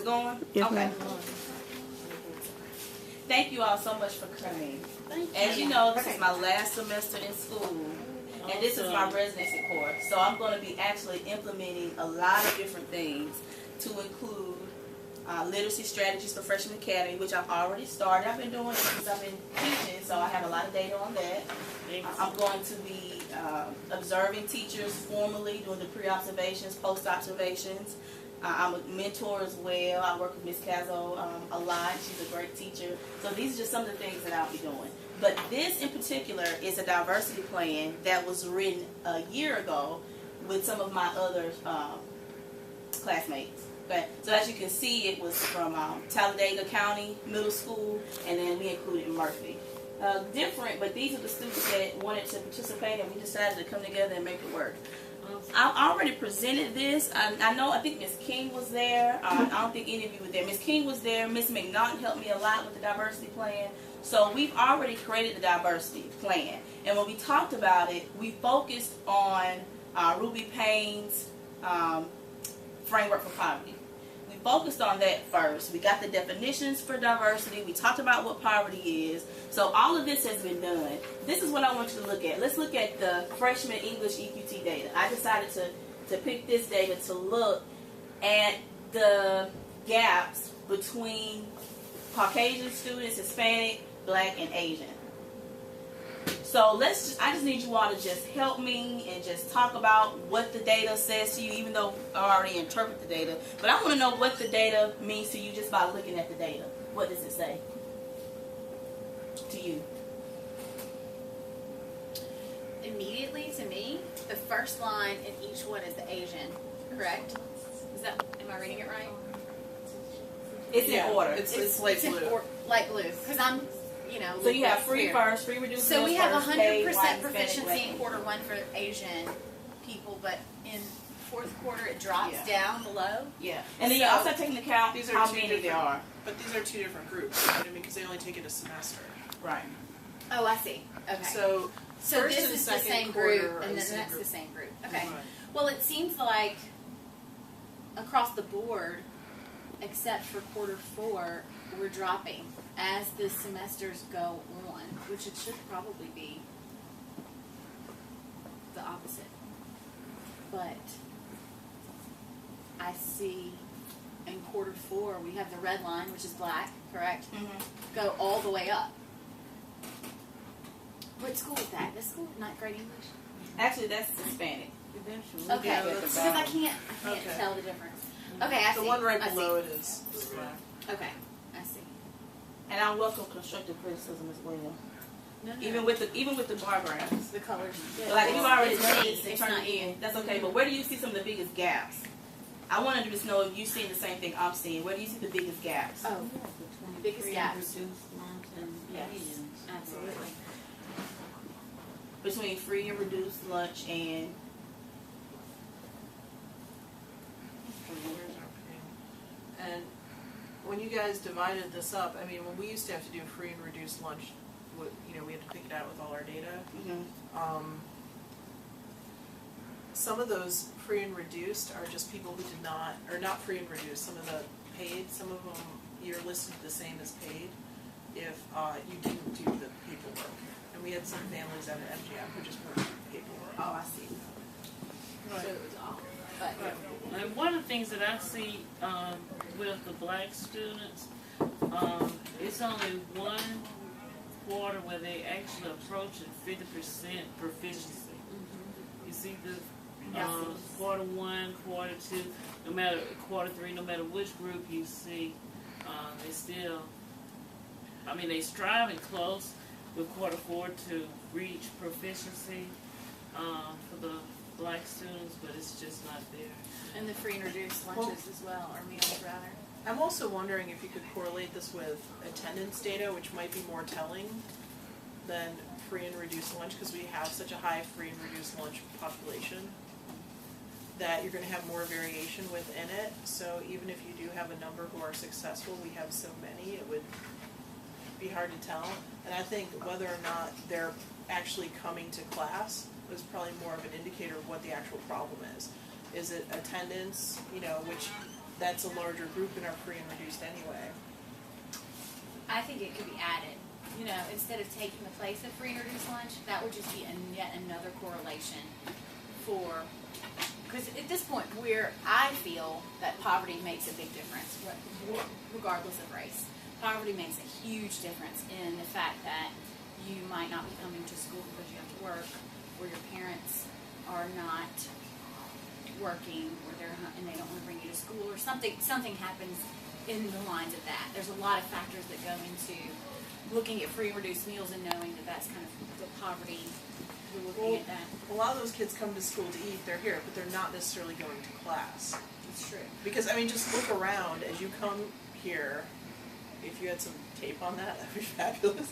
it going? Yes, okay. ma'am. Thank you all so much for coming. As you know, this is my last semester in school, and this is my residency course. So I'm going to be actually implementing a lot of different things to include literacy strategies for Freshman Academy, which I've already started. I've been doing it since I've been teaching, so I have a lot of data on that. I'm going to be observing teachers formally, doing the pre-observations, post-observations. I'm a mentor as well. I work with Ms. Cazzo a lot. She's a great teacher. So these are just some of the things that I'll be doing. But this in particular is a diversity plan that was written a year ago with some of my other classmates. Okay. So as you can see, it was from Talladega County Middle School, and then we included Murphy. Different, but these are the students that wanted to participate, and we decided to come together and make it work. I already presented this. I think Ms. King was there. I don't think any of you were there. Ms. King was there. Ms. McNaughton helped me a lot with the diversity plan. So we've already created the diversity plan. And when we talked about it, we focused on Ruby Payne's framework for poverty. We focused on that first. We got the definitions for diversity. We talked about what poverty is. So all of this has been done. This is what I want you to look at. Let's look at the freshman English EQT data. I decided to pick this data to look at the gaps between Caucasian students, Hispanic, Black, and Asian. So I just need you all to just help me and just talk about what the data says to you, even though I already interpret the data. But I want to know what the data means to you just by looking at the data. What does it say to you? Immediately to me, the first line in each one is the Asian, correct? Am I reading it right? It's in order. It's light blue. Light blue, because I'm, So you have free first, free reduced. So we have 100% Hispanic, proficiency Black. in quarter one for Asian people, but in fourth quarter it drops down below. Yeah, and then you also take into account These are how two many different, there are. But these are two different groups, you know what I mean? Because they only take it a semester. Right. Oh, I see. Okay. So first this and is the second same quarter group, are and the then same that's group. the same group. Okay. Right. Well, it seems like across the board, except for quarter four, we're dropping as the semesters go on, which it should probably be the opposite. But I see in quarter four, we have the red line, which is Black, correct? Mm-hmm. Go all the way up. What school is that? This school, ninth grade English? Actually, that's Hispanic. Okay, Yeah, because that's I can't Okay. tell the difference. Okay, I see. The one right I see. below it is black. Okay, I see. And I welcome constructive criticism as well. No, no. Even with the bar graphs. the colors. Like if you've already It's turned me. this and It's turned not it in, you. that's okay. But where do you see some of the biggest gaps? I wanted to just know if you're seeing the same thing I'm seeing. Where do you see the biggest gaps? Oh, biggest gaps. Yes. Absolutely. Between free and reduced lunch and And when you guys divided this up, I mean, when we used to have to do free and reduced lunch, we had to pick it out with all our data. Some of those free and reduced are just people who did not, or not free and reduced, some of the paid, some of them you're listed the same as paid if you didn't do the paperwork. And we had some families out at MGM who just weren't doing paperwork. oh, I see. So it was all. But And one of the things that I see with the Black students, it's only one quarter where they actually approaching 50% proficiency. You see the quarter one, quarter two, no matter quarter three, no matter which group you see, they still, they striving close with quarter four to reach proficiency for the Black students, but it's just not there. and the free and reduced lunches as well, or meals rather. I'm also wondering if you could correlate this with attendance data, which might be more telling than free and reduced lunch, because we have such a high free and reduced lunch population that you're going to have more variation within it. So even if you do have a number who are successful, we have so many, it would be hard to tell. And I think whether or not they're actually coming to class is probably more of an indicator of what the actual problem is. Is it attendance, which that's a larger group in our free and reduced anyway. I think it could be added. You know, instead of taking the place of free and reduced lunch, that would just be yet another correlation for, because at this point I feel that poverty makes a big difference, regardless of race. Poverty makes a huge difference in the fact that you might not be coming to school because you have to work, or your parents are not working, or and they don't want to bring you to school, or something happens in the lines of that. There's a lot of factors that go into looking at free and reduced meals and knowing that that's kind of the poverty. We're looking at that. A lot of those kids come to school to eat, they're here, but they're not necessarily going to class. It's true. Because, I mean, just look around as you come here. If you had some tape on that, that would be fabulous.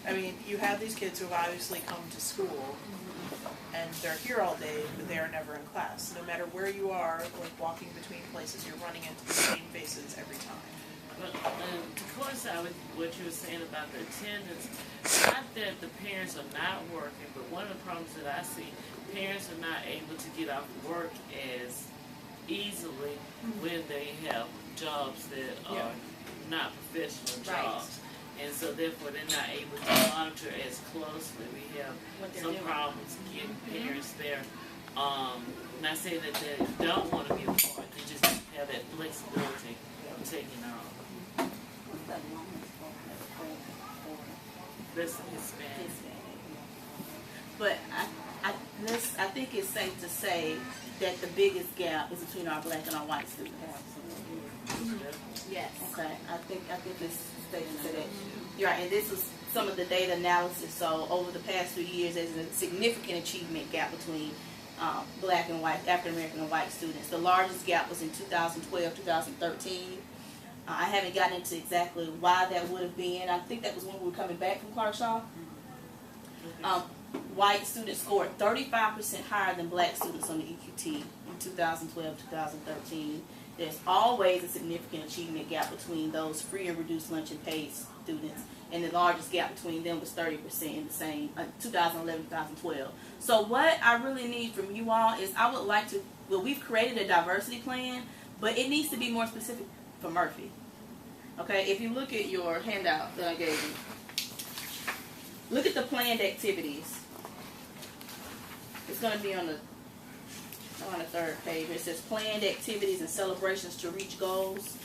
I mean, you have these kids who have obviously come to school, and they're here all day, but they are never in class. No matter where you are, like walking between places, you're running into the same faces every time. But to coincide with what you were saying about the attendance, not that the parents are not working, but one of the problems that I see, parents are not able to get off work as easily when they have jobs that are not professional jobs. And so therefore they're not able to monitor as closely. We have some problems getting parents there. Not saying that they don't want to be a part, they just have that flexibility of taking off. That's Hispanic. But I think it's safe to say that the biggest gap is between our black and our white students. Yes. Okay, I think it's safe to say that. You're right, and this is some of the data analysis. So over the past 3 years, there's a significant achievement gap between black and white, African American and white students. The largest gap was in 2012, 2013. I haven't gotten into exactly why that would have been. I think that was when we were coming back from Clarkshaw. White students scored 35% higher than black students on the EQT in 2012, 2013. There's always a significant achievement gap between those free and reduced lunch and paid students, and the largest gap between them was 30% in the same 2011, 2012. So what I really need from you all is I would like to, well, we've created a diversity plan, but it needs to be more specific for Murphy. Okay, if you look at your handout that I gave you, look at the planned activities. It's going to be on the third page. It says planned activities and celebrations to reach goals.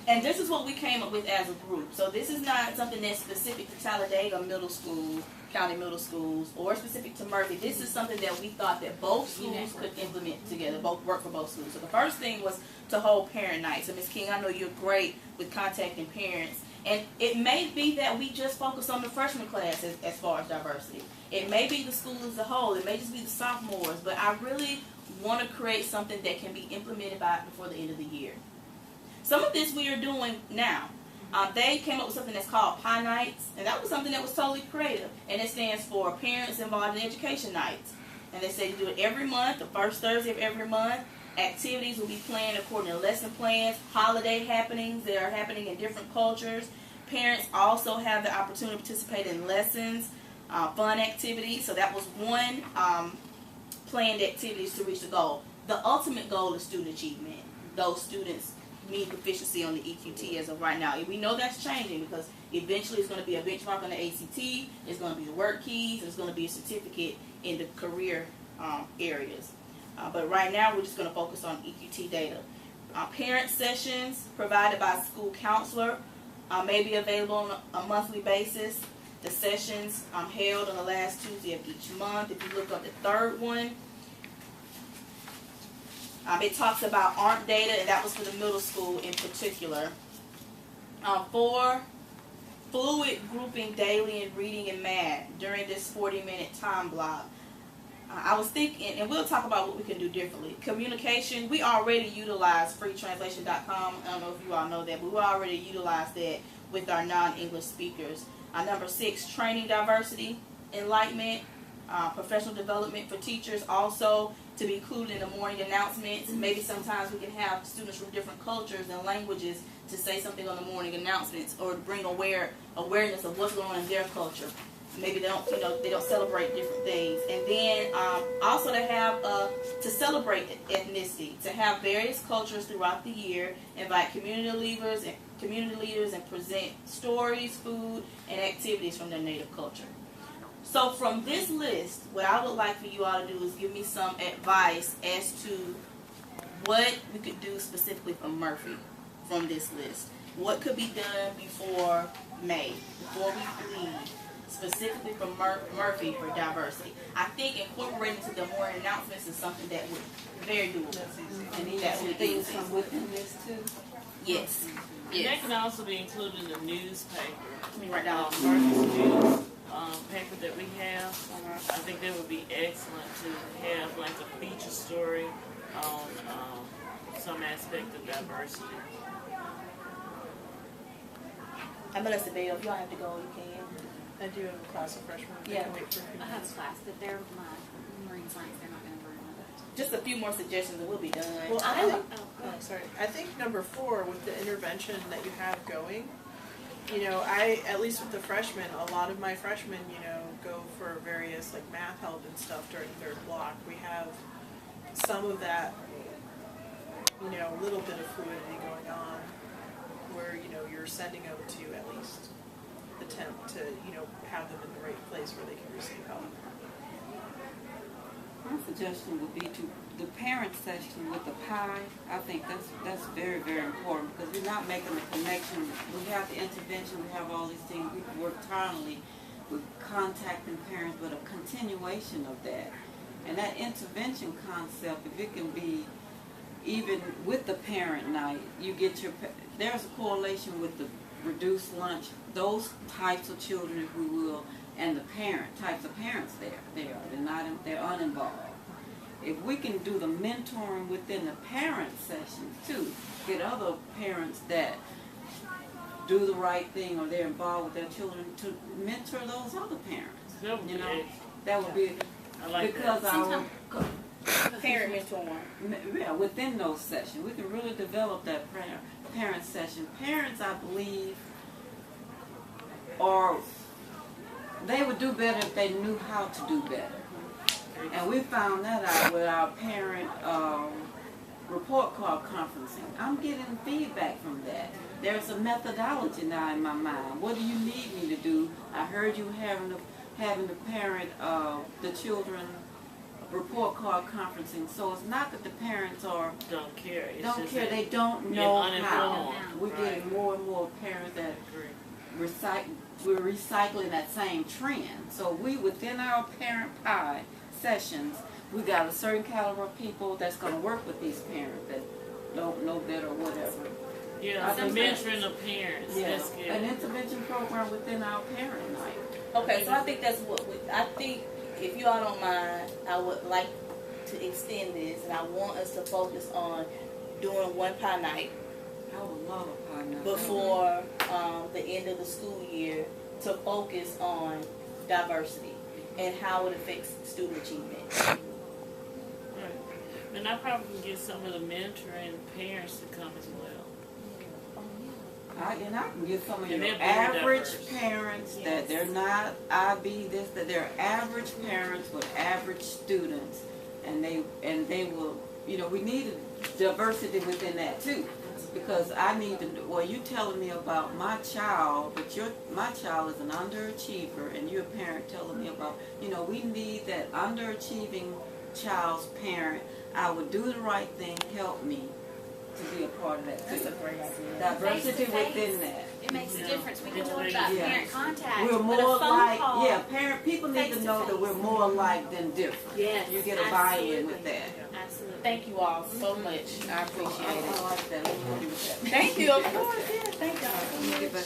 And this is what we came up with as a group. So this is not something that's specific to Talladega Middle School, County Middle Schools, or specific to Murphy. This is something that we thought that both schools could implement together, work for both schools. So the first thing was to hold parent night. So Ms. King, I know you're great with contacting parents. And it may be that we just focus on the freshman class as far as diversity. It may be the school as a whole. It may just be the sophomores. But I really want to create something that can be implemented before the end of the year. Some of this we are doing now. They came up with something that's called Pie Nights, and that was something that was totally creative. And it stands for Parents Involved in Education Nights. And they say you do it every month, the first Thursday of every month. Activities will be planned according to lesson plans, holiday happenings that are happening in different cultures. Parents also have the opportunity to participate in lessons, fun activities. So that was one planned activities to reach the goal. The ultimate goal is student achievement. Those students meet proficiency on the EQT as of right now. We know that's changing because eventually it's going to be a benchmark on the ACT, it's going to be the work keys, and it's going to be a certificate in the career areas. But right now we're just going to focus on EQT data. Parent sessions provided by a school counselor may be available on a monthly basis. The sessions held on the last Tuesday of each month. If you look up the third one, it talks about ARC data, and that was for the middle school in particular. For fluid grouping daily in reading and math during this 40-minute time block, I was thinking, and we'll talk about what we can do differently. Communication, we already utilize freetranslation.com. I don't know if you all know that, but we already utilize that with our non-English speakers. Number 6, training diversity, enlightenment, professional development for teachers, also to be included in the morning announcements. Maybe sometimes we can have students from different cultures and languages to say something on the morning announcements or to bring awareness of what's going on in their culture. maybe they don't celebrate different things. And then also to have to celebrate ethnicity, to have various cultures throughout the year, invite community leaders and present stories, food, and activities from their native culture. So from this list, what I would like for you all to do is give me some advice as to what we could do specifically for Murphy from this list. What could be done before May, before we leave, specifically for Murphy for diversity? I think incorporating to the morning announcements is something that would be very doable. That's easy. And these are things from within this too? Yes. That Yes. can also be included in the newspaper. Let me write down. Murphy's News paper that we have. I think that would be excellent to have like a feature story on some aspect of diversity. I'm Melissa Bell. If y'all have to go, you can. I do have a class of freshmen. They Yeah. can wait for a few I have minutes. a class, but they're my marine science. They're not going to burn with Just a few more suggestions and we'll be done. Well, it. Oh, sorry. I think number 4 with the intervention that you have going, at least with the freshmen, a lot of my freshmen, go for various like math help and stuff during third block. We have some of that, a little bit of fluidity going on where, you're sending them to at least attempt to, have them in the right place where they can receive help. My suggestion would be to the parent session with the pie. I think that's very, very important because we're not making a connection. We have the intervention, we have all these things. We work tirelessly with contacting parents, but a continuation of that. And that intervention concept, if it can be even with the parent night, you get there's a correlation with the reduced lunch, those types of children, if we will, and the types of parents they're uninvolved. If we can do the mentoring within the parent session too, get other parents that do the right thing or they're involved with their children to mentor those other parents. That would be excellent. That would be I like because that. our Parent mentoring. yeah, within those sessions, we can really develop that parent session. Parents, I believe, they would do better if they knew how to do better. And we found that out with our parent report card conferencing. I'm getting feedback from that. There's a methodology now in my mind. What do you need me to do? I heard you having the parent, the children report card conferencing. So it's not that the parents Don't care. It's don't just care. that They don't being know how. uninformed. We're Right. getting more and more parents that Agree. we're recycling that same trend. So we, within our parent pie sessions, we got a certain caliber of people that's going to work with these parents that don't know better or whatever. Yeah, the Sometimes- mentoring of parents. Yeah, That's good. an intervention program within our parent night. Okay, so I think that's I think if you all don't mind, I would like to extend this, and I want us to focus on doing one pie night I would love a pie night. before the end of the school year to focus on diversity and how it affects student achievement. Right. And I probably can get some of the mentoring parents to come as well. I can get some of And your they're very average diverse. parents Yes. that they're not IB this, that they're average parents with average students, and they will, we need diversity within that too, because I need to. Well, you telling me about my child, but my child is an underachiever, and you're a parent telling me about, we need that underachieving child's parent. I would do the right thing, help me to be a part of that too. That's a great idea. Diversity Face-to-face. within that. It makes a Yeah. difference. We can It's talk very about good. parent contact, We're but a more phone like, call. people need to know that we're more alike than different. Yes, You get a buy-in with absolutely. that. Absolutely. Thank you all so much. I appreciate it. I like that. Let me give it that. Thank you, of course. Yeah, thank y'all. Let me get back.